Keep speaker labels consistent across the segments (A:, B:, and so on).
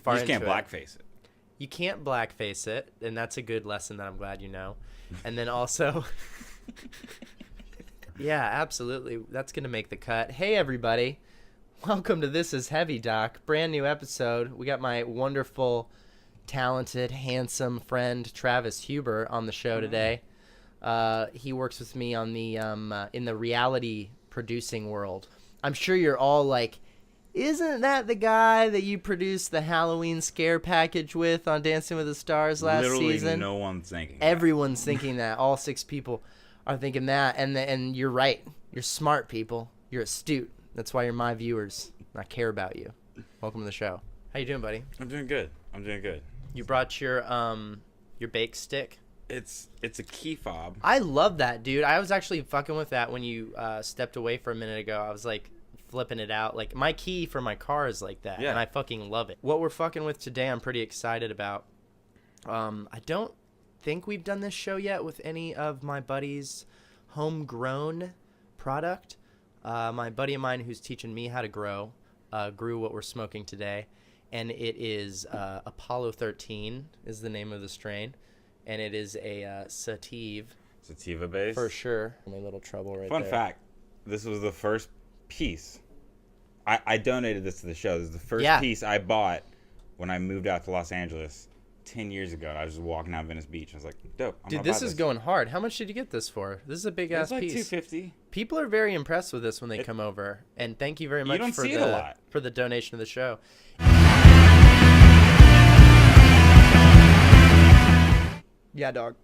A: far
B: You just
A: into
B: can't
A: it.
B: blackface it.
A: You can't blackface it, and that's a good lesson that I'm glad you know. And then also, yeah, absolutely, that's gonna make the cut. Hey, everybody, welcome to This Is Heavy, Doc. Brand new episode. We got my wonderful, talented, handsome friend Travis Huber on the show today. He works with me on the in the reality producing world. I'm sure you're all like, isn't that the guy that you produced the Halloween scare package with on Dancing with the Stars last
B: Literally
A: season?
B: no one's thinking that.
A: Everyone's thinking that. All 6 people are thinking that, and you're right. You're smart, people. You're astute. That's why you're my viewers. I care about you. Welcome to the show. How you doing, buddy?
B: I'm doing good.
A: You brought your bake stick.
B: It's a key fob.
A: I love that, dude. I was actually fucking with that when you stepped away for a minute ago. I was like flipping it out. Like my key for my car is like that,
B: Yeah.
A: and I fucking love it. What we're fucking with today, I'm pretty excited about. I don't think we've done this show yet with any of my buddies' homegrown product. My buddy of mine who's teaching me how to grow grew what we're smoking today, and it is Apollo 13 is the name of the strain, and it is a
B: Sativa base.
A: for sure. My little trouble right
B: Fun
A: there.
B: fact, this was the first piece. I donated this to the show. This is the first
A: Yeah.
B: piece I bought when I moved out to Los Angeles 10 years ago. I was just walking down Venice Beach. I was like, dope. I'm
A: Dude,
B: gonna
A: this
B: buy
A: is going hard. How much did you get this for? This is a big
B: It's
A: ass
B: like
A: piece.
B: $250.
A: People are very impressed with this when they come over, and thank you very much
B: don't
A: for
B: see it a lot.
A: for the donation of the show. Yeah, dog.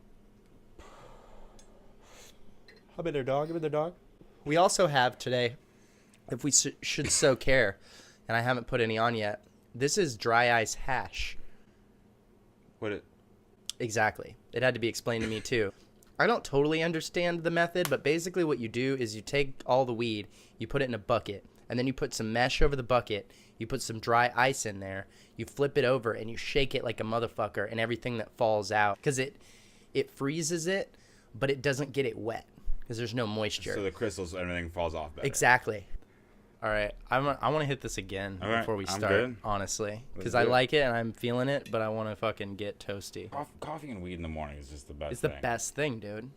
A: Come in there, dog. Come in there, dog. We also have today, if we should so care, and I haven't put any on yet, this is dry ice hash. Exactly. It had to be explained to me, too. I don't totally understand the method, but basically what you do is you take all the weed, you put it in a bucket, and then you put some mesh over the bucket, you put some dry ice in there, you flip it over, and you shake it like a motherfucker, and everything that falls out, because it freezes it, but it doesn't get it wet, because there's no moisture.
B: So the crystals, everything falls off better.
A: Exactly. All right, I want to hit this again
B: All right,
A: before we
B: I'm
A: start,
B: good.
A: honestly, because
B: Let's
A: I
B: do it.
A: like it, and I'm feeling it, but I want to fucking get toasty.
B: Coffee and weed in the morning is just the best
A: It's
B: thing.
A: the best thing, dude.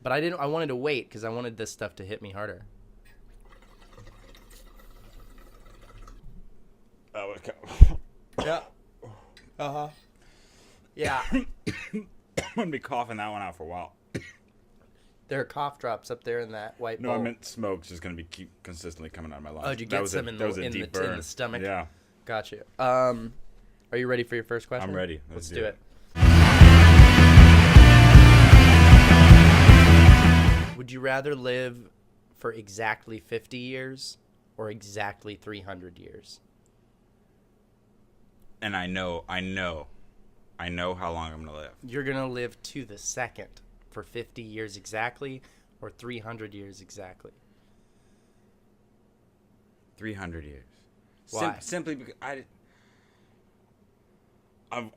A: But I wanted to wait because I wanted this stuff to hit me harder.
B: Oh, okay.
A: Yeah. Uh-huh. Yeah.
B: I'm going to be coughing that one out for a while.
A: There are cough drops up there in that white
B: No,
A: bowl.
B: I meant smoke's just going to be keep consistently coming out of my lungs.
A: Oh, did you
B: That
A: get
B: was
A: some
B: a,
A: in
B: that was a
A: the
B: deep
A: in
B: burn.
A: the stomach?
B: Yeah.
A: Got you. Are you ready for your first question?
B: I'm ready.
A: Let's
B: Let's
A: do
B: do
A: it. Would you rather live for exactly 50 years or exactly 300 years?
B: And I know how long I'm going to live.
A: You're going to live to the second for 50 years exactly or 300 years exactly?
B: 300 years.
A: Why?
B: Simply because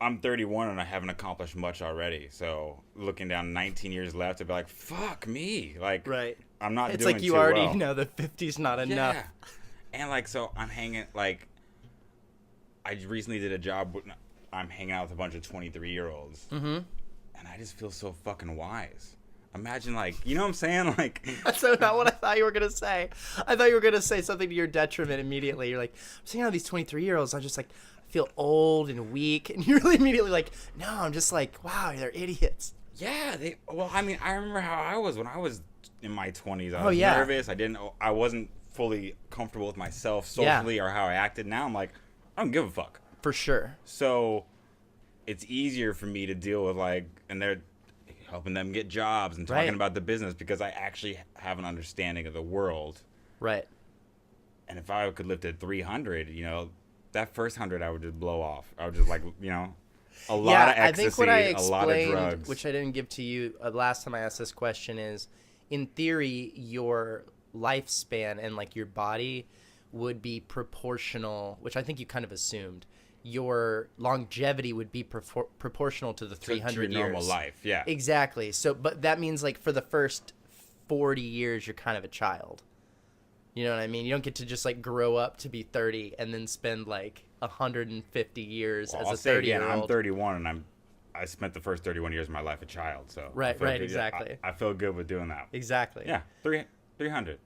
B: I'm 31 and I haven't accomplished much already. So looking down 19 years left, I'd be like, fuck me. Like,
A: Right.
B: I'm not
A: It's
B: doing
A: like you
B: too
A: already
B: well.
A: know that 50's not enough.
B: Yeah. And like, so I'm hanging, like, I recently did a job, I'm hanging out with a bunch of 23-year-olds.
A: Mm-hmm.
B: And I just feel so fucking wise. Imagine, like, you know what I'm saying? Like,
A: That's not what I thought you were going to say. I thought you were going to say something to your detriment immediately. You're like, I'm seeing all these 23-year-olds. I'm just like, I feel old and weak. And you're really immediately like, no, I'm just like, wow, they're idiots.
B: yeah, well, I mean, I remember how I was when I was in my 20s. I
A: Oh,
B: was
A: yeah.
B: nervous. I wasn't fully comfortable with myself socially or how I acted. Now I'm like, I don't give a fuck.
A: For sure.
B: So it's easier for me to deal with, like, and they're helping them get jobs and talking
A: Right.
B: about the business because I actually have an understanding of the world.
A: Right.
B: And if I could live to 300, you know, that first 100 I would just blow off. I would just, like, you know, a lot of ecstasy,
A: I think what I
B: a lot of
A: explained,
B: drugs.
A: which I didn't give to you last time I asked this question, is in theory your lifespan and like your body would be proportional, which I think you kind of assumed. Your longevity would be proportional to the 300
B: to your
A: years.
B: normal life, yeah.
A: Exactly. So, but that means like for the first 40 years, you're kind of a child. You know what I mean? You don't get to just like grow up to be 30 and then spend like 150 years
B: Well,
A: as
B: I'll
A: a
B: say
A: 30-year
B: again, I'm
A: old.
B: 31 and I spent the first 31 years of my life a child, so I
A: Right,
B: feel
A: right,
B: good.
A: exactly.
B: I feel good with doing that.
A: Exactly.
B: Yeah, 300.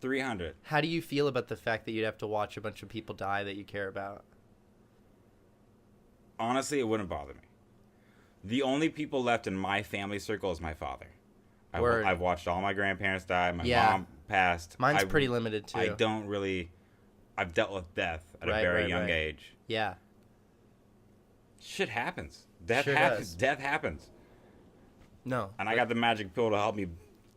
B: 300.
A: How do you feel about the fact that you'd have to watch a bunch of people die that you care about?
B: Honestly, it wouldn't bother me. The only people left in my family circle is my father.
A: Word.
B: I've watched all my grandparents die. My
A: Yeah.
B: mom passed.
A: Mine's pretty limited too.
B: I don't really. I've dealt with death at a
A: Right,
B: very
A: right,
B: young
A: right.
B: age.
A: Yeah.
B: Shit happens. Death
A: Sure
B: happens.
A: does.
B: Death happens.
A: No.
B: And I got the magic pill to help me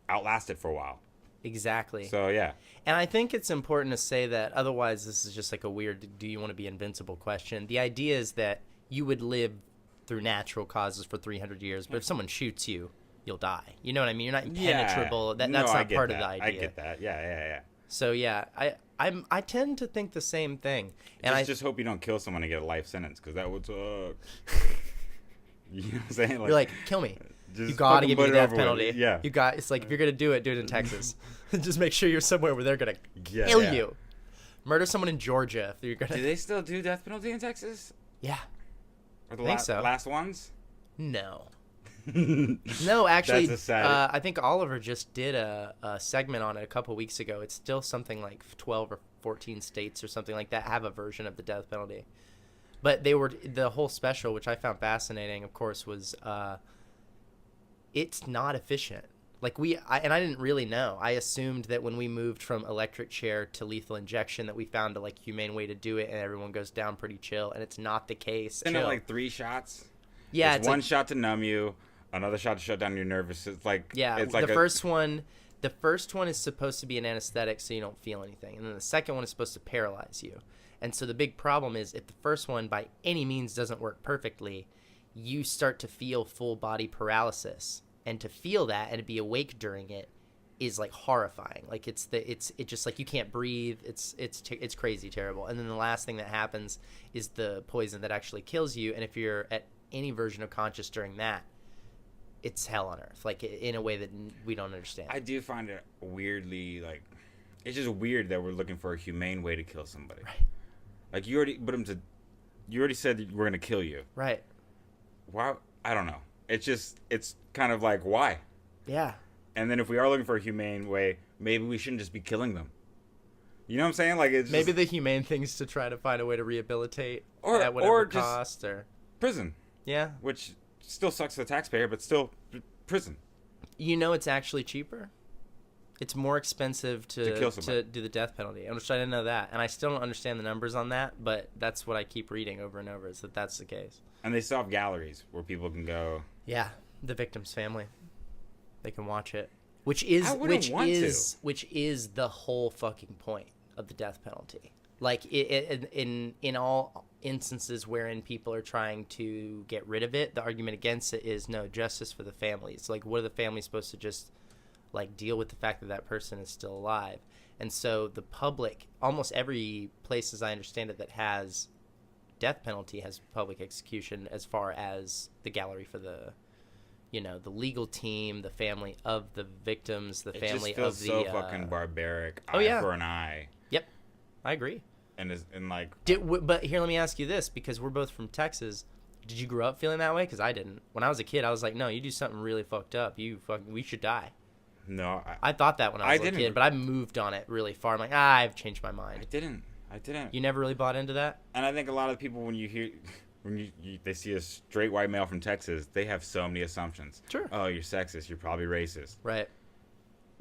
B: outlast it for a while.
A: Exactly.
B: So yeah.
A: And I think it's important to say that, otherwise this is just like a weird do you want to be invincible question. The idea is that you would live through natural causes for 300 years, but if someone shoots you, you'll die. You know what I mean? You're not impenetrable.
B: Yeah.
A: That's
B: No, I
A: not
B: get
A: part
B: that.
A: of the idea.
B: I get that. Yeah.
A: So yeah, I tend to think the same thing. And
B: Just hope you don't kill someone and get a life sentence, because that would suck. You know what I'm saying?
A: you're like, kill me.
B: just
A: You gotta
B: fucking
A: give me
B: put
A: the
B: it
A: death
B: over with.
A: penalty.
B: Yeah.
A: You got. It's like if you're gonna do it in Texas. Just make sure you're somewhere where they're gonna
B: Yeah,
A: kill
B: yeah.
A: you. Murder someone in Georgia if you're gonna.
B: Do they still do death penalty in Texas?
A: Yeah.
B: Or the
A: I think so.
B: last ones?
A: No. No, actually,
B: That's a sad-
A: I think Oliver just did a segment on it a couple weeks ago. It's still something like 12 or 14 states or something like that have a version of the death penalty. But the whole special, which I found fascinating, of course, was it's not efficient. Like I didn't really know. I assumed that when we moved from electric chair to lethal injection that we found a like humane way to do it and everyone goes down pretty chill, and it's not the case.
B: Isn't it
A: Chill.
B: like 3 shots?
A: Yeah,
B: it's one shot to numb you, another shot to shut down your nervous system. It's like it's like
A: the first one is supposed to be an anesthetic so you don't feel anything, and then the second one is supposed to paralyze you. And so the big problem is if the first one by any means doesn't work perfectly, you start to feel full body paralysis, and to feel that and to be awake during it is like horrifying. Like it's just like you can't breathe. It's crazy terrible. And then the last thing that happens is the poison that actually kills you, and if you're at any version of conscious during that, it's hell on earth, like in a way that we don't understand.
B: I do find it weirdly, like, it's just weird that we're looking for a humane way to kill somebody.
A: Right.
B: Like, you already said that we're going to kill you.
A: Right.
B: Why? I don't know. It's kind of like, why?
A: Yeah.
B: And then if we are looking for a humane way, maybe we shouldn't just be killing them. You know what I'm saying? Like, it's
A: Maybe
B: just,
A: the humane thing is to try to find a way to rehabilitate
B: Or-
A: at whatever
B: or just-
A: cost, or
B: prison,
A: yeah.
B: which still sucks for the taxpayer, but still prison.
A: You know, it's actually cheaper. It's more expensive
B: To kill somebody.
A: to do the death penalty. I didn't know that, and I still don't understand the numbers on that. But that's what I keep reading over and over, is that that's the case.
B: And they still have galleries where people can go.
A: Yeah, the victim's family, they can watch it, which is
B: I wouldn't want
A: which is the whole fucking point of the death penalty. Like in all instances wherein people are trying to get rid of it, the argument against it is no, justice for the families. Like, what are the families supposed to just like deal with the fact that that person is still alive? And so the public, almost every place, as I understand it, that has death penalty has public execution, as far as the gallery for the, the legal team, the family of the victims, the family
B: It just feels
A: of the.
B: so fucking barbaric.
A: Oh,
B: eye
A: yeah.
B: for an eye.
A: Yep, I agree.
B: And like,
A: But here, let me ask you this, because we're both from Texas. Did you grow up feeling that way? Because I didn't. When I was a kid, I was like, no, you do something really fucked up, we should die.
B: no,
A: I thought that when I was a
B: didn't.
A: kid, but I moved on it really far. I'm like, I've changed my
B: I
A: mind.
B: didn't.
A: You never really bought into that?
B: And I think a lot of people, when you hear, they see a straight white male from Texas, they have so many assumptions.
A: Sure.
B: Oh, you're sexist. You're probably racist.
A: Right,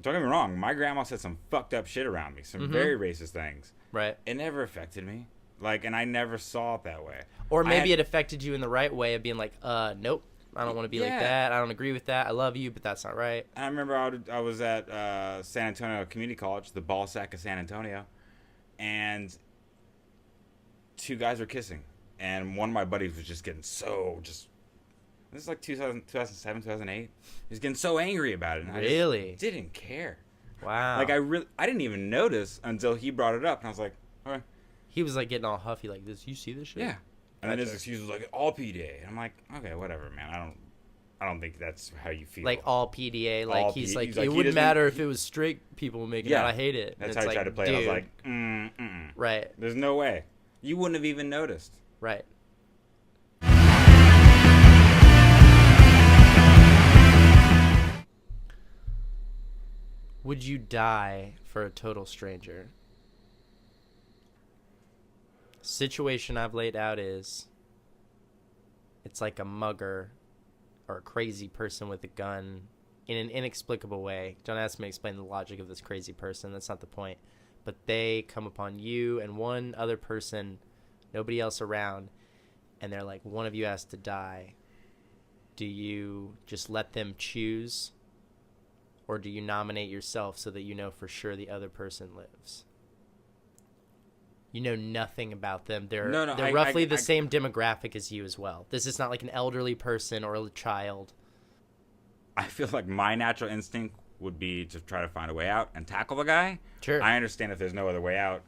B: Don't get me wrong. My grandma said some fucked up shit around me. Some very racist things.
A: right.
B: It never affected me. Like, and I never saw it that way.
A: Or
B: I
A: maybe
B: had-
A: it affected you in the right way of being like, nope, I don't want to be like
B: Yeah.
A: that. I don't agree with that. I love you, but that's not right.
B: I remember I was at San Antonio Community College, the ball sack of San Antonio, and 2 guys were kissing, and one of my buddies was just getting this is like 2007, 2008. He was getting so angry about it, and
A: Really?
B: I just didn't care.
A: Wow.
B: Like, I didn't even notice until he brought it up, and I was like, all right,
A: He was like getting all huffy like this. You see this shit?
B: yeah. And then his
A: Gotcha.
B: excuse was like, all P day. And I'm like, okay, whatever, man. I don't think that's how you feel.
A: Like all PDA, like
B: All
A: he's
B: P-
A: like,
B: he's like,
A: it
B: he
A: wouldn't
B: doesn't-
A: matter if it was straight people making
B: Yeah.
A: out. I hate it.
B: That's
A: And
B: how
A: it's
B: I tried to play it. I was
A: dude,
B: like,
A: right,
B: there's no way. You wouldn't have even noticed.
A: right. Would you die for a total stranger? Situation I've laid out is it's like a mugger or a crazy person with a gun in an inexplicable way. Don't ask me to explain the logic of this crazy person. That's not the point. But they come upon you and one other person, nobody else around, and they're like, one of you has to die. Do you just let them choose? Or do you nominate yourself so that you know for sure the other person lives? You know nothing about them. They're roughly the same demographic as you as well. This is not like an elderly person or a child.
B: I feel like my natural instinct would be to try to find a way out and tackle the guy.
A: Sure.
B: I understand if there's no other way out.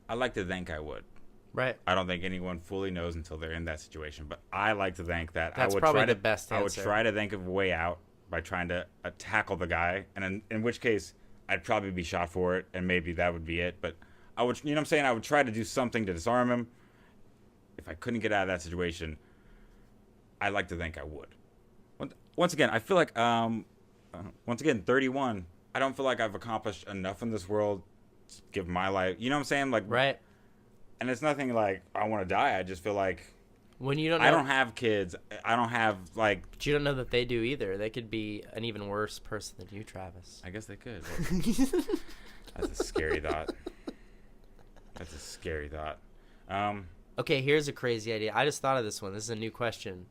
B: I like to think I would.
A: Right.
B: I don't think anyone fully knows until they're in that situation, but I like to think that
A: That's
B: I would
A: probably
B: try
A: the
B: to,
A: best
B: I would
A: answer.
B: try to think of a way out by trying to tackle the guy, and in which case I'd probably be shot for it, and maybe that would be it. But I would, you know what I'm saying? I would try to do something to disarm him. If I couldn't get out of that situation, I like to think I would. Once again, I feel like, 31, I don't feel like I've accomplished enough in this world to give my life, you know what I'm saying? Like,
A: Right.
B: and it's nothing like I want to die. I just feel like
A: When you don't know,
B: I don't have kids. I don't have like.
A: but you don't know that they do either. They could be an even worse person than you, Travis.
B: I guess they could. That's a scary thought. That's a scary thought.
A: Okay, here's a crazy idea. I just thought of this one. This is a new question.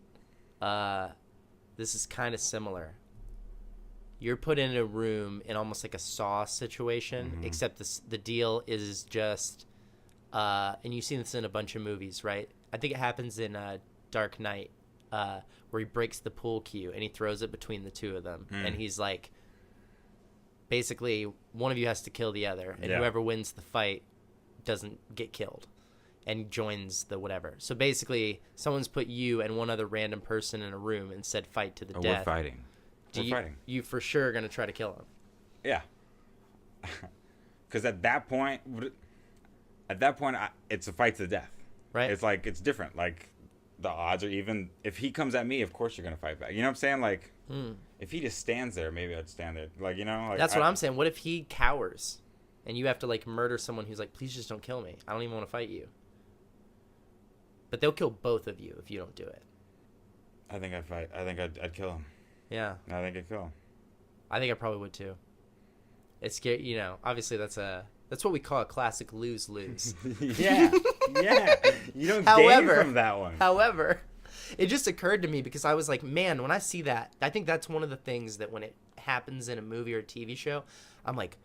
A: This is kind of similar. You're put in a room in almost like a Saw situation, except the deal is just, and you've seen this in a bunch of movies, right? I think it happens in Dark Knight, where he breaks the pool cue and he throws it between the two of them, and he's like, basically, one of you has to kill the other, and
B: Yeah.
A: whoever wins the fight doesn't get killed and joins the whatever. So basically, someone's put you and one other random person in a room and said fight to the death.
B: We're fighting. We're fighting.
A: You for sure are going to try to kill him.
B: Yeah. Because at that point, it's a fight to the death.
A: Right?
B: It's like it's different. Like the odds are even. If he comes at me, of course you're gonna fight back. You know what I'm saying? Like if he just stands there, maybe I'd stand there. Like like,
A: That's what I'm saying. What if he cowers and you have to like murder someone who's like, please just don't kill me. I don't even want to fight you. But they'll kill both of you if you don't do it.
B: I think I'd fight. I think I'd kill him.
A: Yeah.
B: I think I'd kill him.
A: I think I probably would too. It's scary, obviously that's what we call a classic lose-lose.
B: Yeah. You don't
A: However-
B: gain from that one.
A: However, it just occurred to me because I was like, man, when I see that, I think that's one of the things that when it happens in a movie or a TV show, I'm like,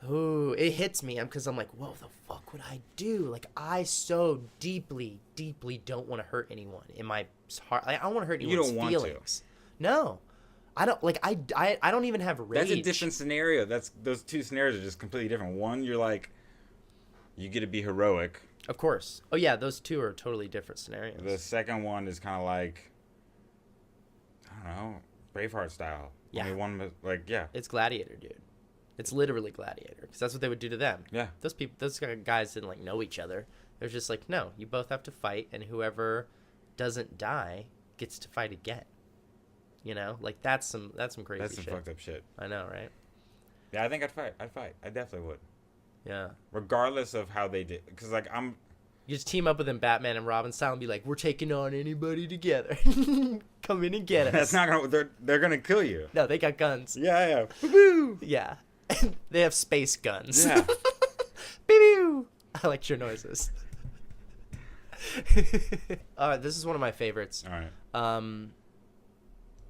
A: ooh, it hits me because I'm like, whoa, the fuck would I do? Like, I so deeply, deeply don't want to hurt anyone in my heart. Like, I don't want to hurt
B: You
A: anyone's
B: don't want to.
A: feelings. No. I don't like I don't even have rage.
B: That's a different scenario. Those two scenarios are just completely different. One, you're like, you get to be heroic.
A: Of course. Oh yeah, those two are totally different scenarios.
B: The second one is kind of like, I don't know, Braveheart style.
A: Yeah.
B: Only one, like, yeah.
A: It's Gladiator, dude. It's literally Gladiator because that's what they would do to them.
B: Yeah.
A: Those guys didn't like know each other. They're just like, no, you both have to fight, and whoever doesn't die gets to fight again. Like that's some crazy
B: That's some
A: shit.
B: fucked up shit.
A: I know, right?
B: Yeah, I think I'd fight. I definitely would.
A: Yeah.
B: Regardless of how they did. Because, like,
A: You just team up with them, Batman and Robin style, and be like, we're taking on anybody together. Come in and get us.
B: that's not going to, they're going to kill you.
A: No, they got guns.
B: Yeah. Woo!
A: Yeah. They have space guns.
B: Yeah.
A: Pew! I like your noises. All right, this is one of my favorites.
B: All right.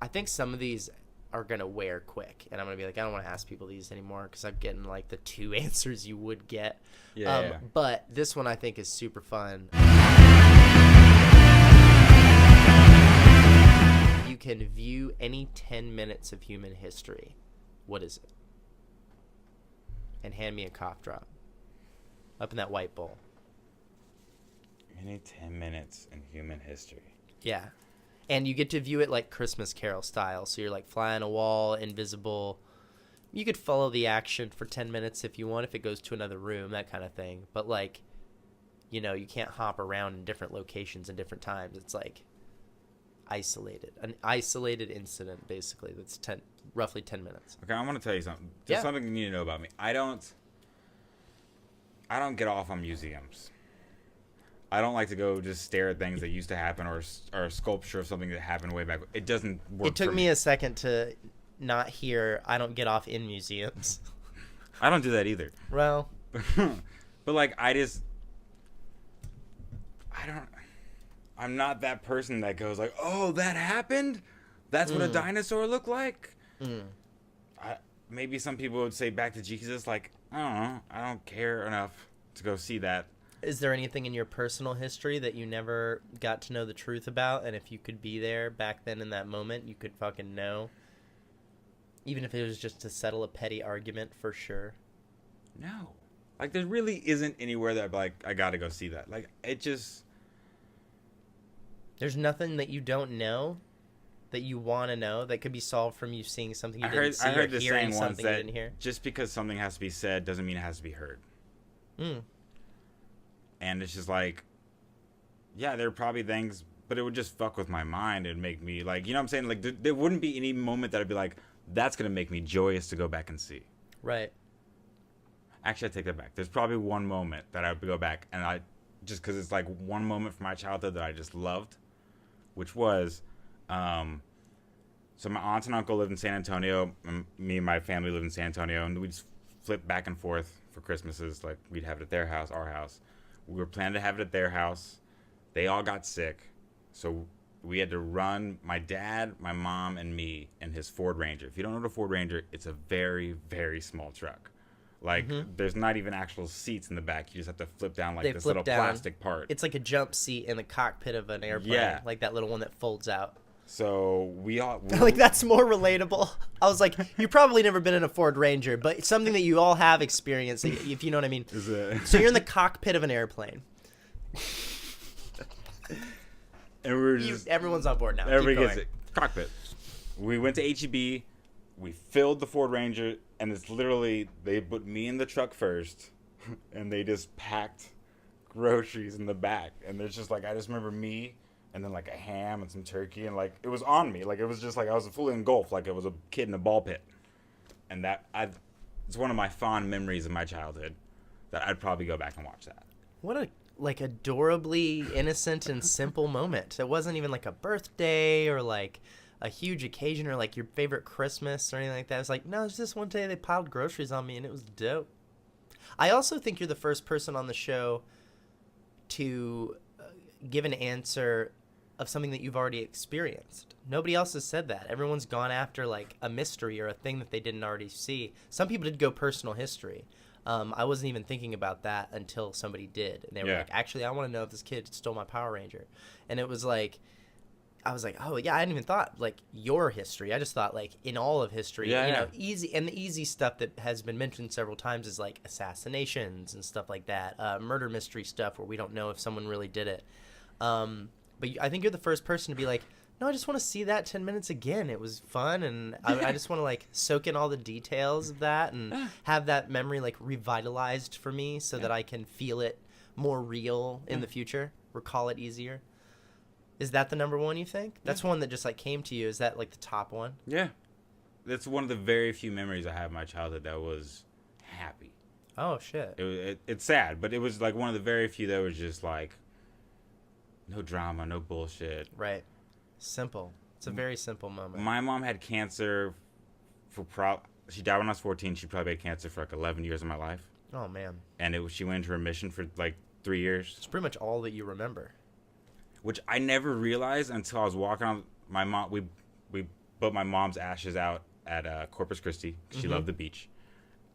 A: I think some of these are going to wear quick, and I'm going to be like, I don't want to ask people these anymore because I'm getting like the 2 answers you would get.
B: Yeah.
A: But this one I think is super fun. You can view any 10 minutes of human history. What is it? And hand me a cough drop. Up in that white bowl.
B: Any 10 minutes in human history.
A: Yeah. And you get to view it like Christmas Carol style. So you're like flying a wall, invisible. You could follow the action for 10 minutes if you want, if it goes to another room, that kind of thing. But like, you know, you can't hop around in different locations and different times. It's like an isolated incident, basically. That's roughly 10 minutes.
B: Okay, I want to tell you something. Just something you need to know about me. I don't get off on museums. I don't like to go just stare at things that used to happen or a sculpture of something that happened way back. It doesn't work.
A: It took me a second to not hear I don't get off in museums.
B: I don't do that either.
A: Well,
B: but like I'm not that person that goes like, oh, that happened? That's what a dinosaur looked like? Maybe some people would say back to Jesus, like, I don't know. I don't care enough to go see that.
A: Is there anything in your personal history that you never got to know the truth about? And if you could be there back then in that moment, you could fucking know? Even if it was just to settle a petty argument, for sure.
B: No. Like, there really isn't anywhere that, like, I gotta go see that. Like, it just...
A: There's nothing that you don't know that you want to know that could be solved from you seeing something you didn't see,
B: I heard
A: or
B: the
A: hearing
B: saying once
A: something you
B: that
A: didn't hear.
B: just because something has to be said doesn't mean it has to be heard. And it's just like, yeah, there are probably things, but it would just fuck with my mind and make me like, you know what I'm saying? Like, there wouldn't be any moment that I'd be like, that's going to make me joyous to go back and see.
A: Right.
B: Actually, I take that back. There's probably one moment that I would go back and just because it's like one moment from my childhood that I just loved, which was, so my aunt and uncle lived in San Antonio, and me and my family lived in San Antonio, and we'd flip back and forth for Christmases. Like, we'd have it at their house, our house. We were planning to have it at their house. They all got sick, so we had to run my dad, my mom, and me in his Ford Ranger. If you don't know the Ford Ranger, it's a very, very small truck. Like, there's not even actual seats in the back. You just have to flip down, like, this little plastic part.
A: It's like a jump seat in the cockpit of an airplane. Like that little one that folds out.
B: So we
A: like, that's more relatable. I was like, you've probably never been in a Ford Ranger, but it's something that you all have experienced, if you know what I mean. So you're in the cockpit of an airplane.
B: And we're just...
A: everyone's on board now.
B: Everybody gets it. Cockpit. We went to H-E-B. We filled the Ford Ranger, and it's literally, they put me in the truck first, and they just packed groceries in the back. And there's just like, I just remember me, and then like a ham and some turkey, and like, it was on me. Like, it was just like, I was fully engulfed, like it was a kid in a ball pit. And it's one of my fond memories of my childhood, that I'd probably go back and watch that.
A: What a, like, adorably innocent and simple moment. It wasn't even like a birthday or like a huge occasion or like your favorite Christmas or anything like that. It's like, no, it's just one day they piled groceries on me and it was dope. I also think you're the first person on the show to give an answer of something that you've already experienced. Nobody else has said that. Everyone's gone after like a mystery or a thing that they didn't already see. Some people did go personal history. I wasn't even thinking about that until somebody did. And they were like, actually, I want to know if this kid stole my Power Ranger. And it was like, I was like, oh, yeah, I hadn't even thought, like, your history. I just thought, like, in all of history, you know, easy. And the easy stuff that has been mentioned several times is, like, assassinations and stuff like that. Murder mystery stuff where we don't know if someone really did it. But I think you're the first person to be like, no, I just want to see that 10 minutes again. It was fun, and I just want to, like, soak in all the details of that and have that memory, like, revitalized for me so that I can feel it more real in the future, recall it easier. Is that the number one, you think? That's one that just, like, came to you. Is that, like, the top one?
B: Yeah. That's one of the very few memories I have of my childhood that was happy.
A: Oh, shit.
B: It's sad, but it was, like, one of the very few that was just, like, no drama, no bullshit.
A: Right. Simple. It's a very simple moment.
B: My mom had cancer she died when I was 14. She probably had cancer for, like, 11 years of my life.
A: Oh, man.
B: And she went into remission for, like, 3 years.
A: It's pretty much all that you remember.
B: Which I never realized until I was walking on my mom. We put my mom's ashes out at Corpus Christi. She loved the beach,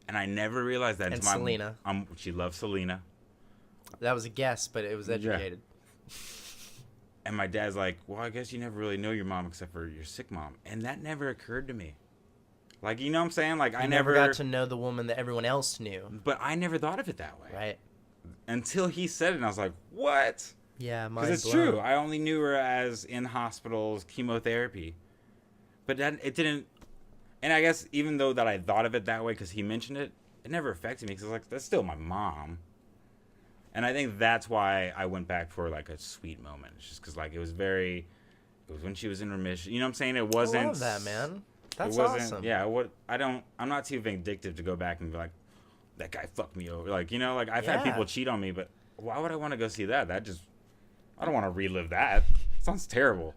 B: and I never realized that.
A: And Selena.
B: She loved Selena.
A: That was a guess, but it was educated.
B: Yeah. And my dad's like, "Well, I guess you never really know your mom except for your sick mom," and that never occurred to me. Like, you know what I'm saying? Like, I never
A: got to know the woman that everyone else knew.
B: But I never thought of it that way.
A: Right.
B: Until he said it, and I was like, "What?"
A: Yeah,
B: Because
A: mind
B: it's
A: blown.
B: true. I only knew her as in hospitals, chemotherapy. But then it didn't. And I guess even though that I thought of it that way because he mentioned it, it never affected me because like that's still my mom. And I think that's why I went back for like a sweet moment. It's just because like it was when she was in remission. You know what I'm saying? It wasn't.
A: I love that, man. That's
B: it wasn't,
A: awesome.
B: Yeah. I'm not too vindictive to go back and be like, that guy fucked me over. Like, like I've had
A: Yeah.
B: people cheat on me, but why would I want to go see that? I don't want to relive that. Sounds terrible.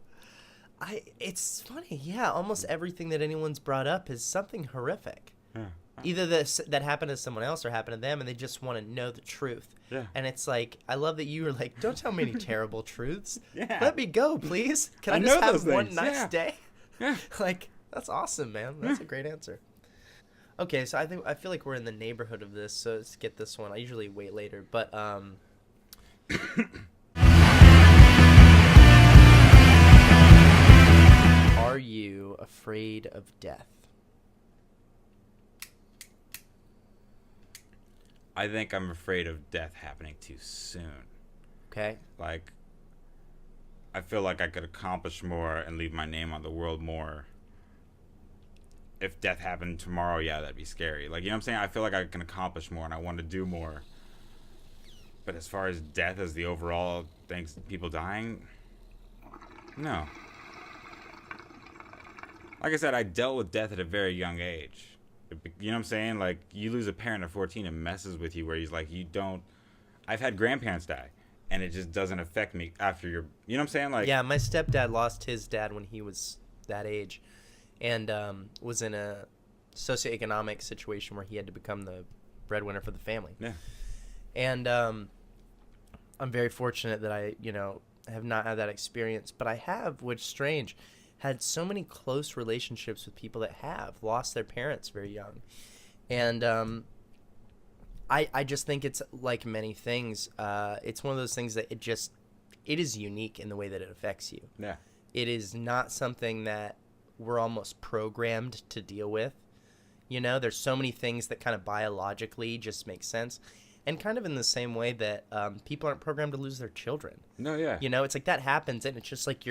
A: It's funny, yeah. Almost everything that anyone's brought up is something horrific.
B: Yeah.
A: Either this that happened to someone else or happened to them, and they just want to know the truth.
B: Yeah.
A: And it's like, I love that you were like, don't tell me any terrible truths.
B: Yeah.
A: Let me go, please. Can
B: I
A: I just
B: know
A: have
B: those
A: one
B: things,
A: nice
B: yeah.
A: day?
B: Yeah.
A: Like, that's awesome, man. That's a great answer. Okay, so I feel like we're in the neighborhood of this, so let's get this one. I usually wait later, but are you afraid of death?
B: I think I'm afraid of death happening too soon.
A: Okay.
B: Like, I feel like I could accomplish more and leave my name on the world more. If death happened tomorrow, yeah, that'd be scary. Like, you know what I'm saying? I feel like I can accomplish more and I want to do more. But as far as death as the overall things, people dying, no. Like I said, I dealt with death at a very young age. You know what I'm saying? Like, you lose a parent at 14, it messes with you where he's like, I've had grandparents die, and it just doesn't affect me after you know what I'm saying? Like,
A: Yeah, my stepdad lost his dad when he was that age, and was in a socioeconomic situation where he had to become the breadwinner for the family.
B: Yeah.
A: And I'm very fortunate that I, have not had that experience, but I have, which is strange, had so many close relationships with people that have lost their parents very young. And I just think it's like many things. It's one of those things that it is unique in the way that it affects you.
B: Yeah.
A: It is not something that we're almost programmed to deal with. There's so many things that kind of biologically just make sense. And kind of in the same way that people aren't programmed to lose their children.
B: No, yeah.
A: It's like that happens, and it's just like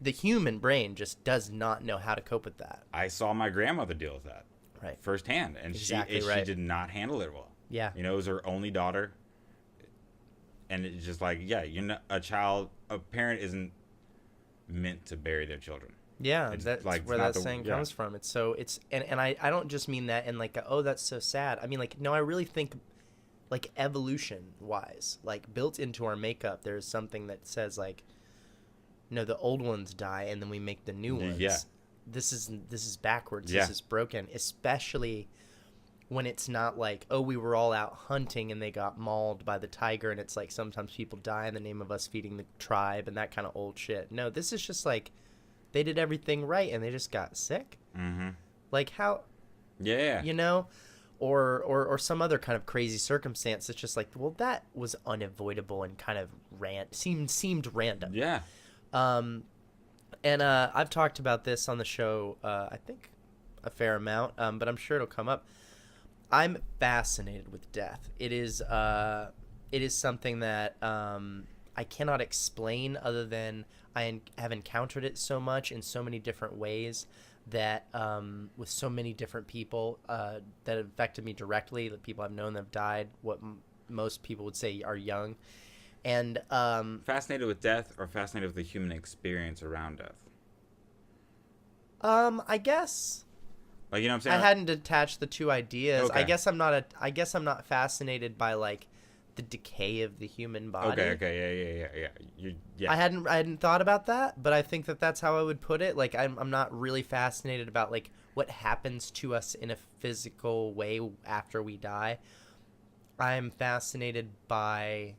A: the human brain just does not know how to cope with that.
B: I saw my grandmother deal with that.
A: Right.
B: Firsthand. And
A: Exactly
B: she
A: right.
B: did not handle it well.
A: Yeah.
B: It was her only daughter. And it's just like, yeah, a parent isn't meant to bury their children.
A: Yeah,
B: It's
A: that's
B: like,
A: where
B: it's not
A: that saying comes from. And I don't just mean that in like, oh, that's so sad. I mean, like, no, I really think like evolution-wise, like built into our makeup, there's something that says like, no, the old ones die and then we make the new ones.
B: Yeah.
A: This is backwards.
B: Yeah.
A: This is broken, especially when it's not like, oh, we were all out hunting and they got mauled by the tiger, and it's like sometimes people die in the name of us feeding the tribe and that kind of old shit. No, this is just like they did everything right and they just got sick.
B: Mm-hmm.
A: Like how,
B: Yeah.
A: or some other kind of crazy circumstance. It's just like, well, that was unavoidable and kind of seemed random.
B: Yeah.
A: And I've talked about this on the show, I think a fair amount, but I'm sure it'll come up. I'm fascinated with death. It is something that I cannot explain other than I have encountered it so much in so many different ways that with so many different people that have affected me directly, the people I've known that have died, what most people would say are young. And
B: Fascinated with death or fascinated with the human experience around death?
A: I guess
B: Like, you know what I'm saying?
A: I hadn't detached the two ideas.
B: Okay.
A: I guess I'm not fascinated by like the decay of the human body.
B: Okay. Yeah.
A: I hadn't thought about that, but I think that that's how I would put it. Like I'm not really fascinated about like what happens to us in a physical way after we die. I'm fascinated by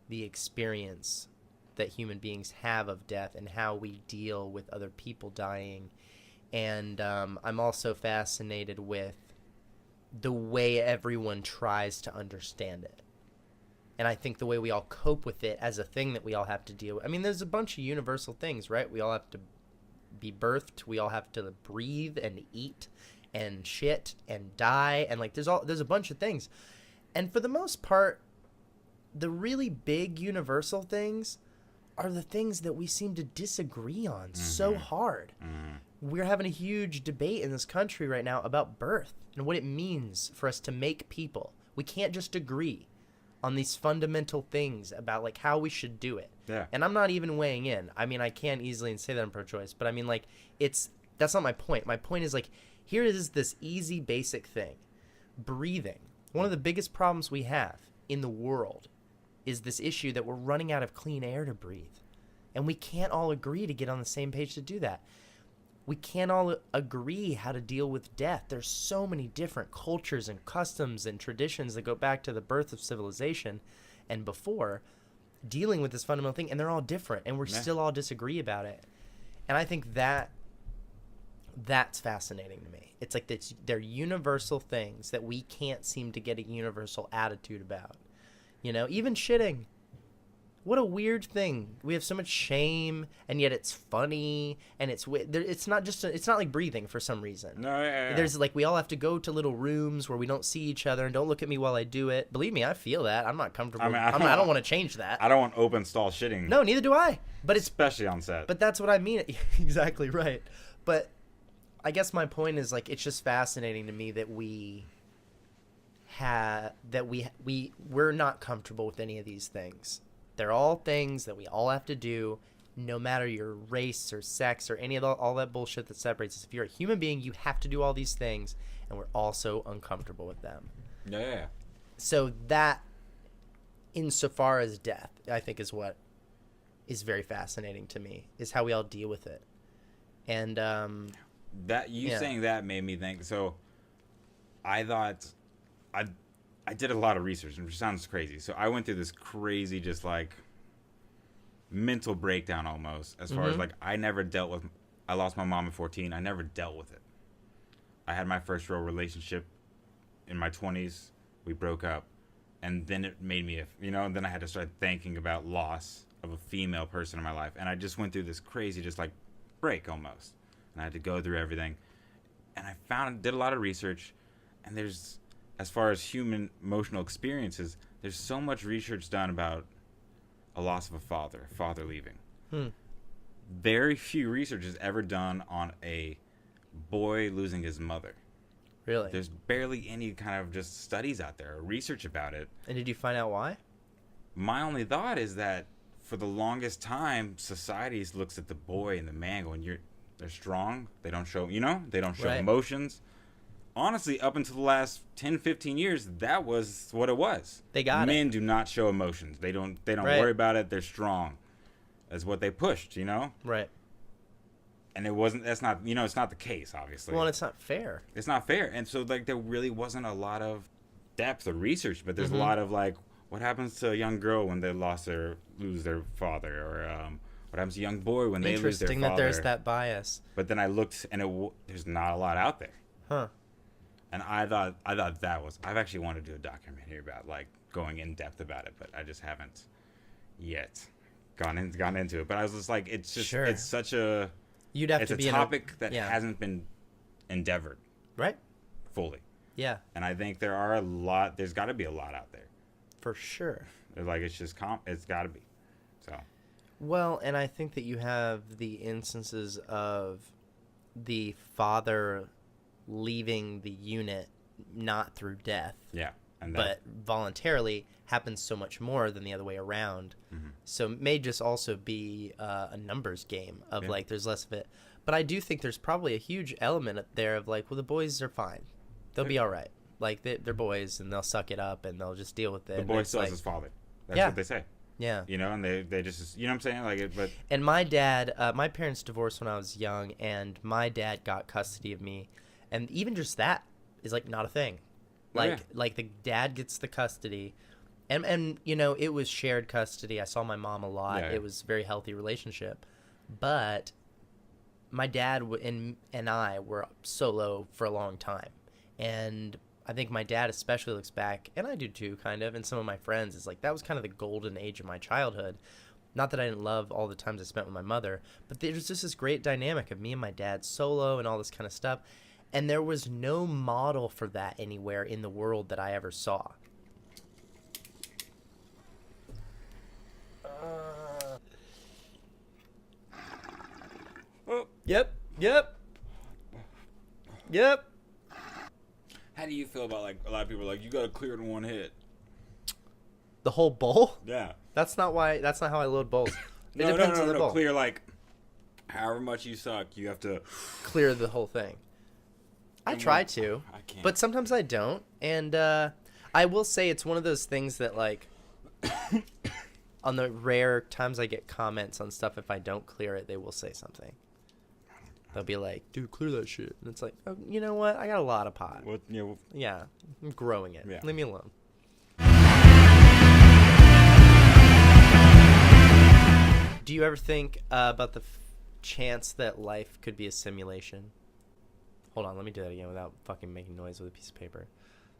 A: the experience that human beings have of death and how we deal with other people dying. And I'm also fascinated with the way everyone tries to understand it. And I think the way we all cope with it as a thing that we all have to deal with. I mean, there's a bunch of universal things, right? We all have to be birthed. We all have to breathe and eat and shit and die. And like there's a bunch of things. And for the most part, the really big universal things are the things that we seem to disagree on so hard. We're having a huge debate in this country right now about birth and what it means for us to make people. We can't just agree on these fundamental things about like how we should do it.
B: Yeah.
A: And I'm not even weighing in. I mean, I can easily say that I'm pro-choice, but I mean, like, that's not my point. My point is, like, here is this easy, basic thing. Breathing. One of the biggest problems we have in the world is this issue that we're running out of clean air to breathe. And we can't all agree to get on the same page to do that. We can't all agree how to deal with death. There's so many different cultures and customs and traditions that go back to the birth of civilization and before dealing with this fundamental thing, and they're all different, and we're still all disagree about it. And I think that's fascinating to me. It's like they're universal things that we can't seem to get a universal attitude about. You know, even shitting. What a weird thing. We have so much shame, and yet it's funny, and it's not it's not like breathing for some reason.
B: No, yeah.
A: There's like, we all have to go to little rooms where we don't see each other, and don't look at me while I do it. Believe me, I feel that. I'm not comfortable. I don't want to change that.
B: I don't want open stall shitting.
A: No, neither do I. But it's
B: especially on set.
A: But that's what I mean. Exactly right. But I guess my point is, like, it's just fascinating to me that we're not comfortable with any of these things. They're all things that we all have to do, no matter your race or sex or any of all that bullshit that separates us. If you're a human being, you have to do all these things, and we're also uncomfortable with them.
B: Yeah.
A: So that, insofar as death, I think is what is very fascinating to me, is how we all deal with it. And
B: saying that made me think. So I thought I did a lot of research, which sounds crazy. So I went through this crazy, just like mental breakdown almost, as far as like I lost my mom at 14. I never dealt with it. I had my first real relationship in my 20s. We broke up, and then it made me, and then I had to start thinking about loss of a female person in my life. And I just went through this crazy, just like break almost. And I had to go through everything. And I did a lot of research, and as far as human emotional experiences, there's so much research done about a loss of a father leaving. Very few research is ever done on a boy losing his mother.
A: Really?
B: There's barely any kind of just studies out there or research about it.
A: And did you find out why?
B: My only thought is that for the longest time, society looks at the boy and the man going, they're strong. They don't show, they don't show emotions. Honestly, up until the last 10, 15 years, that was what it was.
A: They got
B: Men do not show emotions. They don't worry about it. They're strong. That's what they pushed,
A: Right.
B: And it's not the case, obviously.
A: Well, and it's not fair.
B: It's not fair. And so, like, there really wasn't a lot of depth of research, but there's a lot of, like, what happens to a young girl when they lose their father, or what happens to a young boy when they lose their father.
A: Interesting that there's that bias.
B: But then I looked, and there's not a lot out there.
A: Huh.
B: And I thought I've actually wanted to do a documentary about, like, going in depth about it, but I just haven't yet gone into it. But I was just like, it's such a it's a topic that hasn't been endeavored fully.
A: Yeah.
B: And I think there's got to be a lot out there.
A: For sure.
B: Like, it's got to be. So.
A: Well, and I think that you have the instances of the father leaving the unit not through death.
B: Yeah.
A: But voluntarily happens so much more than the other way around. So it may just also be a numbers game of like, there's less of it. But I do think there's probably a huge element there of like, well, the boys are fine. They'll be all right. Like, they're boys, and they'll suck it up, and they'll just deal with it.
B: The boy still has his father. That's what they say.
A: Yeah.
B: And they just, you know what I'm saying? Like, but.
A: And my dad, my parents divorced when I was young, and my dad got custody of me. And even just that is, like, not a thing. Like the dad gets the custody, and it was shared custody. I saw my mom a lot. It was a very healthy relationship, but my dad and I were solo for a long time, and I think my dad especially looks back, and I do too, kind of, and some of my friends, is like, that was kind of the golden age of my childhood. Not that I didn't love all the times I spent with my mother, but there's just this great dynamic of me and my dad solo and all this kind of stuff. And there was no model for that anywhere in the world that I ever saw. Yep. Yep. Yep.
B: How do you feel about like a lot of people are like you got to clear it in one hit?
A: The whole bowl?
B: Yeah.
A: That's not how I load bowls. It
B: No,
A: depends on the
B: no.
A: bowl.
B: Clear like however much you suck, you have to
A: Clear the whole thing. I try to,
B: I can't.
A: but sometimes I don't. And I will say it's one of those things that, like, on the rare times I get comments on stuff, if I don't clear it, they will say something. They'll be like, dude, clear that shit. And it's like, oh, you know what? I got a lot of pot.
B: What, you know,
A: Yeah, I'm growing it.
B: Yeah.
A: Leave me alone. Do you ever think about the chance that life could be a simulation? Hold on, let me do that again without fucking making noise with a piece of paper.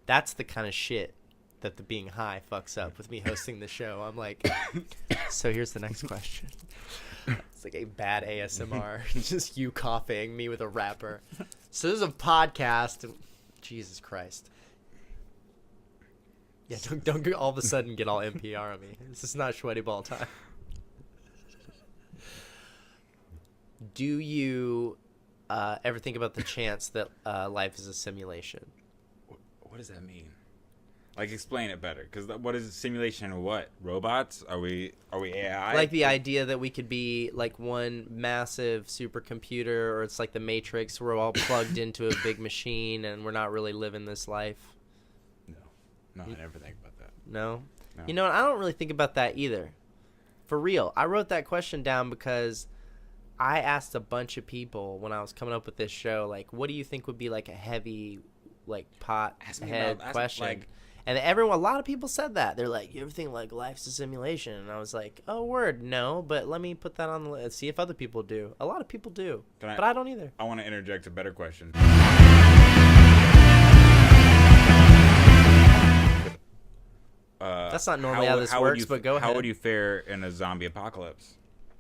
A: That's the kind of shit that the being high fucks up with me hosting the show. I'm like, so here's the next question. It's like a bad ASMR. Just you coughing, me with a wrapper. So this is a podcast. Jesus Christ. Yeah, don't all of a sudden get all NPR on me. This is not sweaty ball time. Do you ever think about the chance that life is a simulation?
B: what does that mean? Like, explain it better. Because what is simulation? Of what? Robots? Are we AI?
A: Like the idea that we could be like one massive supercomputer, or it's like the Matrix, we're all plugged into a big machine and we're not really living this life.
B: No, I never think about that.
A: No?
B: No.
A: You know what? I don't really think about that either. For real. I wrote that question down because I asked a bunch of people when I was coming up with this show, like, what do you think would be like a heavy, like,
B: Ask me
A: head
B: about-
A: question?
B: like-
A: And a lot of people said that. They're like, you ever think like life's a simulation? And I was like, oh, word, no. But let me put that on the list, see if other people do. A lot of people do. But I don't either.
B: I want to interject a better question.
A: That's not normally how this works, but go ahead.
B: How would you fare in a zombie apocalypse?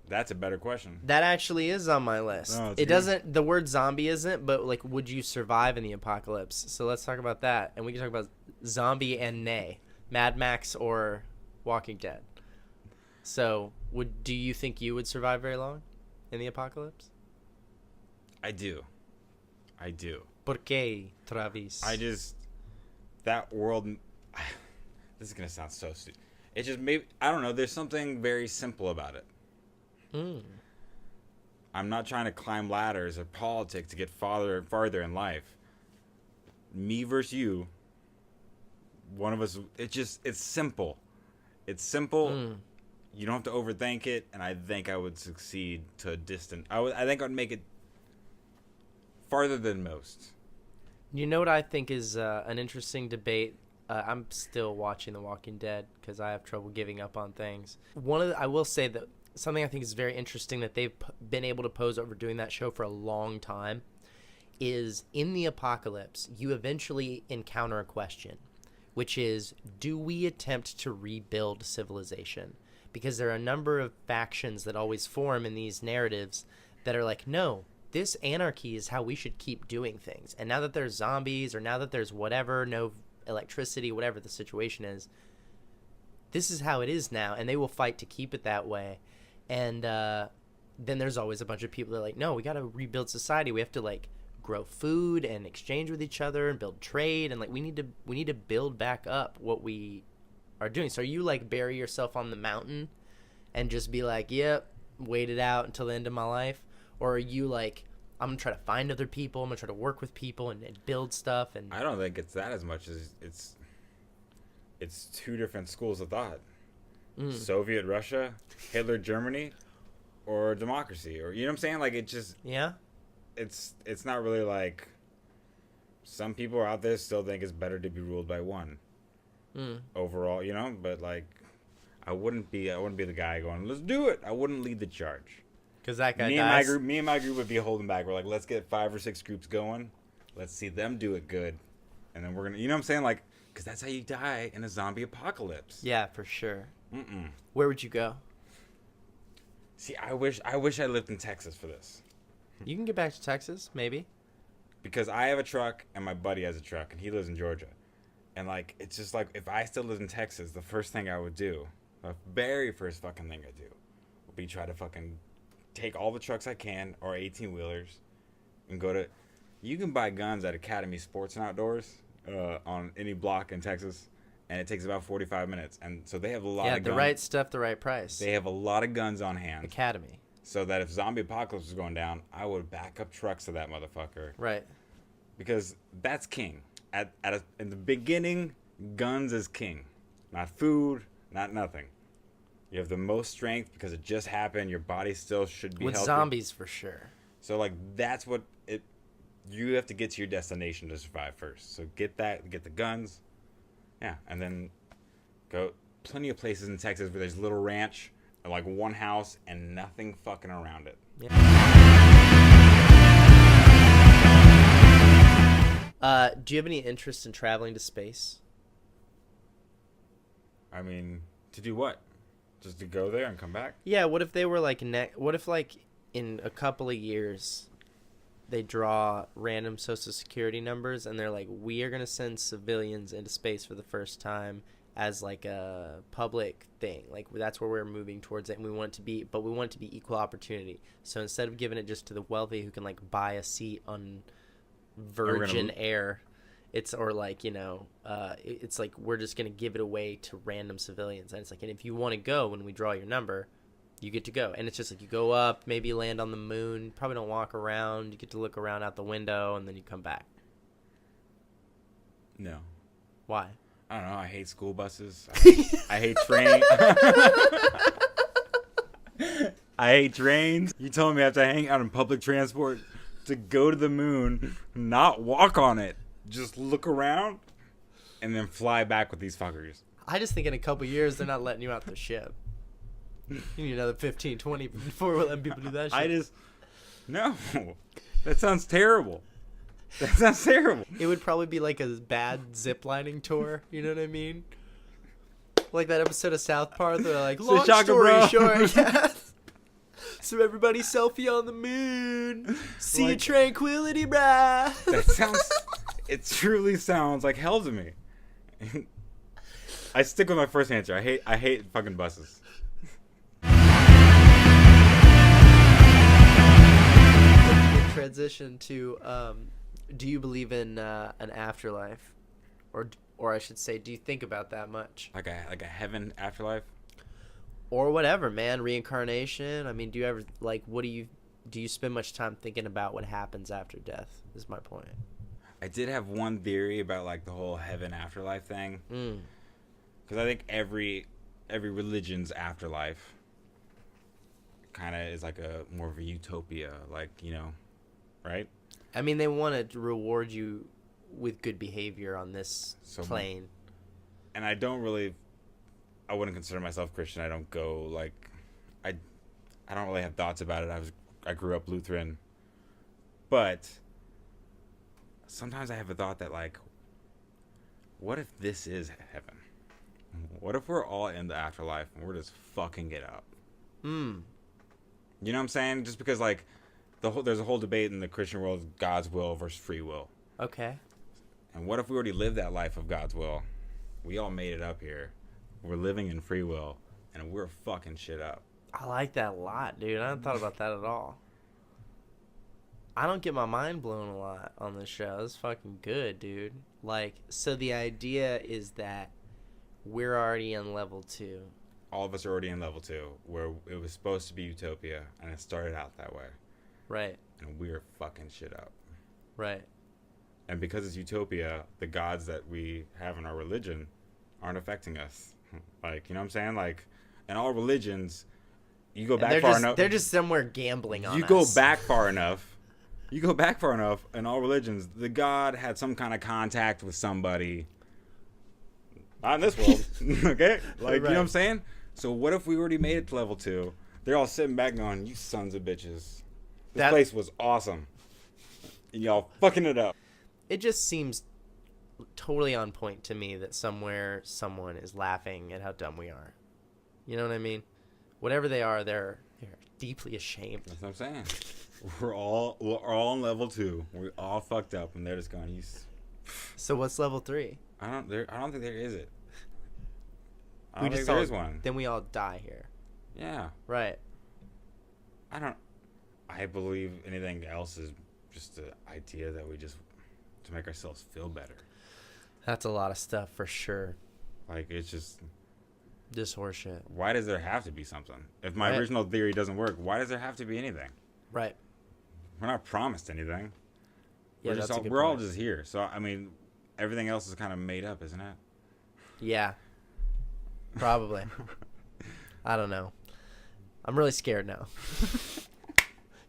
B: That's a better question.
A: That actually is on my list.
B: Oh, it's
A: It
B: good.
A: doesn't, the word zombie isn't, but like, would you survive in the apocalypse? So let's talk about that. And we can talk about zombie and nay, Mad Max or Walking Dead. So do you think you would survive very long in the apocalypse?
B: I do.
A: ¿Por qué, Travis?
B: That world, this is going to sound so stupid. It just maybe, I don't know, there's something very simple about it. I'm not trying to climb ladders or politics to get farther and farther in life. Me versus you, one of us, it's simple. It's simple. You don't have to overthink it, and I think I would succeed to a distant. I think I'd make it farther than most.
A: You know what I think is an interesting debate? I'm still watching The Walking Dead because I have trouble giving up on things. I will say that something I think is very interesting that they've been able to pose over doing that show for a long time is in the apocalypse, you eventually encounter a question, which is, do we attempt to rebuild civilization? Because there are a number of factions that always form in these narratives that are like, no, this anarchy is how we should keep doing things. And now that there's zombies, or now that there's whatever, no electricity, whatever the situation is, this is how it is now, and they will fight to keep it that way. And then there's always a bunch of people that are like, no, we got to rebuild society. We have to like grow food and exchange with each other and build trade, and like we need to build back up what we are doing. So are you like bury yourself on the mountain and just be like, yep, wait it out until the end of my life? Or are you like, I'm gonna try to find other people, I'm gonna try to work with people and build stuff? And
B: I don't think it's that as much as it's two different schools of thought. Soviet Russia, Hitler Germany, or democracy, or you know what I'm saying? Like, it just,
A: yeah,
B: it's not really like, some people out there still think it's better to be ruled by one overall, you know. But like, I wouldn't be the guy going, let's do it. I wouldn't lead the charge.
A: because that guy
B: Me
A: dies.
B: and my group would be holding back. We're like, let's get 5 or 6 groups going. Let's see them do it good, and then we're gonna, you know what I'm saying? Like, because that's how you die in a zombie apocalypse.
A: Yeah, for sure.
B: Mm-mm.
A: Where would you go?
B: See, I wish I lived in Texas for this,
A: You can get back to Texas, maybe.
B: because I have a truck and my buddy has a truck and he lives in Georgia, and like, it's just like, if I still lived in Texas, the first thing I would do, the very first fucking thing I do, would be try to fucking take all the trucks I can, or 18-wheelers, and go to... You can buy guns at Academy Sports and Outdoors on any block in Texas, and it takes about 45 minutes. And so they have a lot of guns.
A: Yeah, the right stuff, the right price.
B: They have a lot of guns on hand.
A: Academy.
B: So that if zombie apocalypse was going down, I would back up trucks to that motherfucker.
A: Right.
B: Because that's king. In the beginning, guns is king. Not food, not nothing. You have the most strength because it just happened. Your body still should be
A: With
B: healthy.
A: zombies, for sure.
B: So, like, that's what it... You have to get to your destination to survive first. So get the guns. Yeah, and then go... Plenty of places in Texas where there's a little ranch, or like one house, and nothing fucking around it.
A: Yeah. Do you have any interest in traveling to space?
B: I mean, to do what? Just to go there and come back?
A: Yeah, what if they were like what if like in a couple of years they draw random social security numbers and they're like, we are going to send civilians into space for the first time as like a public thing. Like that's where we're moving towards it, and we want it to be equal opportunity. So instead of giving it just to the wealthy who can like buy a seat on Virgin Air, it's it's like we're just gonna give it away to random civilians, and it's like, and if you want to go when we draw your number, you get to go. And it's just like you go up, maybe land on the moon, probably don't walk around, you get to look around out the window, and then you come back.
B: No.
A: Why?
B: I don't know. I hate school buses. I hate trains. I hate trains. You told me I have to hang out in public transport to go to the moon, not walk on it. Just look around and then fly back with these fuckers.
A: I just think in a couple years they're not letting you out the ship. You need another 15, 20 before we're letting people do that shit.
B: No. That sounds terrible. That sounds terrible.
A: It would probably be like a bad ziplining tour. You know what I mean? Like that episode of South Park. They're like, long story short. Yeah. So everybody selfie on the moon. See like, tranquility, brah.
B: That sounds... It truly sounds like hell to me. I stick with my first answer. I hate fucking buses.
A: Transition to do you believe in an afterlife, or I should say, do you think about that much?
B: Like a heaven afterlife,
A: or whatever, man, reincarnation. I mean, do you ever like do you spend much time thinking about what happens after death? Is my point.
B: I did have one theory about like the whole heaven afterlife thing, because I think every religion's afterlife kind of is like a more of a utopia, like, you know, right?
A: I mean, they want to reward you with good behavior on this plane.
B: And I wouldn't consider myself Christian. I don't go like, I don't really have thoughts about it. I grew up Lutheran, but sometimes I have a thought that like, what if this is heaven? What if we're all in the afterlife and we're just fucking it up? You know what I'm saying? Just because like there's a whole debate in the Christian world, God's will versus free will.
A: Okay.
B: And what if we already lived that life of God's will? We all made it up here. We're living in free will, and we're fucking shit up.
A: I like that a lot, dude. I hadn't thought about that at all. I don't get my mind blown a lot on this show. It's fucking good, dude. Like, so the idea is that we're already in level 2.
B: All of us are already in level 2, where it was supposed to be utopia, and it started out that way.
A: Right.
B: And we're fucking shit up.
A: Right.
B: And because it's utopia, the gods that we have in our religion aren't affecting us. Like, you know what I'm saying? Like, in all religions, you go back far enough.
A: They're just somewhere gambling on us.
B: You go back far enough. In all religions, the god had some kind of contact with somebody. Not in this world. Okay? Like, right. You know what I'm saying? So what if we already made it to level 2? They're all sitting back going, you sons of bitches. This place was awesome. And y'all fucking it up.
A: It just seems totally on point to me that somewhere someone is laughing at how dumb we are. You know what I mean? Whatever they are, they're deeply ashamed.
B: That's what I'm saying. We're all on level 2. We're all fucked up, and they're just going.
A: So what's level 3?
B: I don't think there is it. I don't think there is one.
A: Then we all die here.
B: Yeah.
A: Right.
B: I believe anything else is just an idea that we just to make ourselves feel better.
A: That's a lot of stuff for sure.
B: Like, it's just
A: Horseshit.
B: why does there have to be something? If my
A: Right.
B: original theory doesn't work, why does there have to be anything?
A: Right.
B: We're not promised anything.
A: Yeah,
B: We're
A: that's a good
B: we're all
A: point.
B: just here. So I mean, everything else is kind of made up, isn't it?
A: Yeah. Probably. I don't know. I'm really scared now.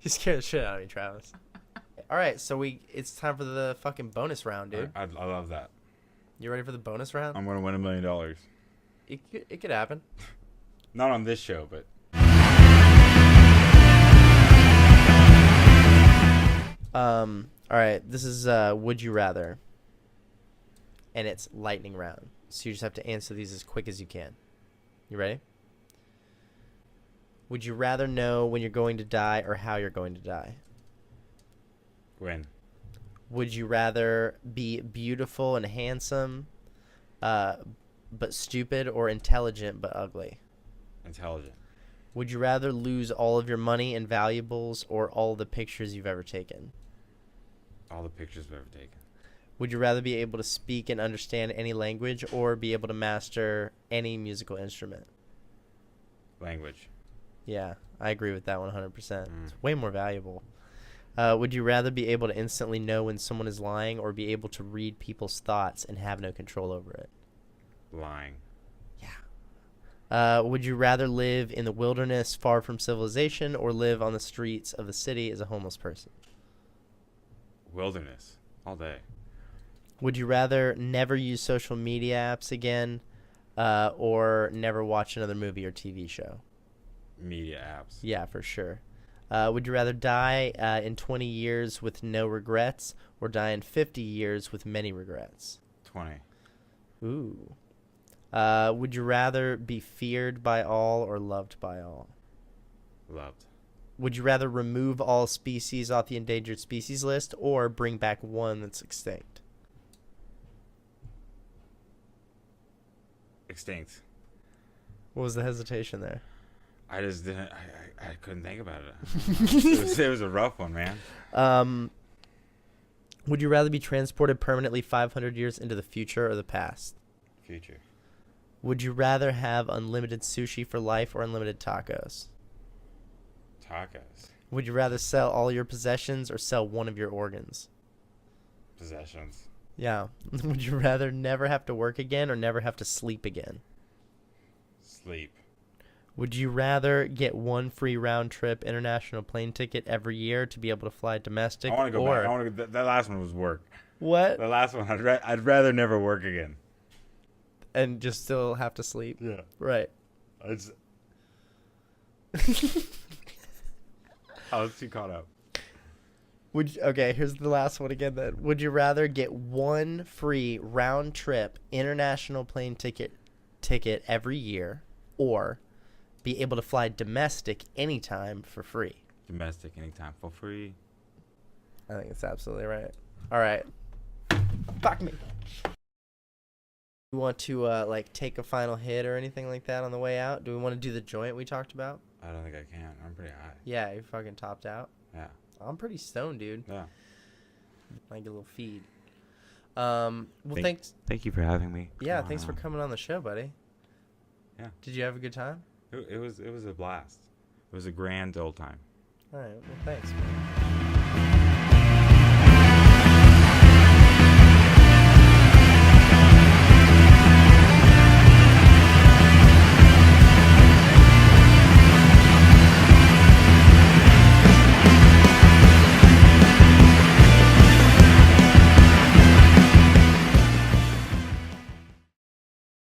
A: You scared the shit out of me, Travis. All right, so it's time for the fucking bonus round, dude.
B: I love that.
A: You ready for the bonus round?
B: I'm gonna win $1 million.
A: It could happen.
B: Not on this show, but
A: All right, this is Would You Rather, and it's lightning round. So you just have to answer these as quick as you can. You ready? Would you rather know when you're going to die or how you're going to die?
B: win.
A: Would you rather be beautiful and handsome, but stupid, or intelligent but ugly?
B: Intelligent.
A: Would you rather lose all of your money and valuables or all the pictures you've ever taken?
B: All the pictures we've ever taken.
A: Would you rather be able to speak and understand any language or be able to master any musical instrument?
B: Language.
A: Yeah, I agree with that 100%. It's way more valuable. Would you rather be able to instantly know when someone is lying or be able to read people's thoughts and have no control over it?
B: Lying.
A: Would you rather live in the wilderness far from civilization or live on the streets of the city as a homeless person?
B: Wilderness. All day.
A: Would you rather never use social media apps again or never watch another movie or TV show?
B: Media apps.
A: Yeah, for sure. Would you rather die in 20 years with no regrets or die in 50 years with many regrets?
B: 20.
A: Ooh. Would you rather be feared by all or loved by all?
B: Loved.
A: Would you rather remove all species off the endangered species list or bring back one that's extinct?
B: Extinct.
A: What was the hesitation there?
B: I just didn't. I couldn't think about it. It was a rough one, man.
A: Would you rather be transported permanently 500 years into the future or the past?
B: Future.
A: Would you rather have unlimited sushi for life or unlimited tacos?
B: Tacos.
A: Would you rather sell all your possessions or sell one of your organs?
B: Possessions.
A: Yeah. Would you rather never have to work again or never have to sleep again?
B: Sleep.
A: Would you rather get one free round trip international plane ticket every year to be able to fly domestic?
B: I want to go
A: or
B: back. I want to. That last one was work.
A: What?
B: The last one, I'd rather never work again.
A: And just still have to sleep.
B: Yeah.
A: Right.
B: I was too caught up.
A: Okay, here's the last one again then. Would you rather get one free round trip international plane ticket every year or be able to fly domestic anytime for free?
B: Domestic anytime for free.
A: I think it's absolutely right. All right. Fuck me. You want to take a final hit or anything like that on the way out? Do we want to do the joint we talked about?
B: I don't think I can. I'm pretty high.
A: Yeah, you're fucking topped out.
B: Yeah.
A: I'm pretty stoned, dude.
B: Yeah.
A: Like a little feed. Well, thanks.
B: Thank you for having me.
A: Yeah, thanks for coming on the show, buddy.
B: Yeah.
A: Did you have a good time?
B: It was a blast. It was a grand old time.
A: All right. Well, thanks, man.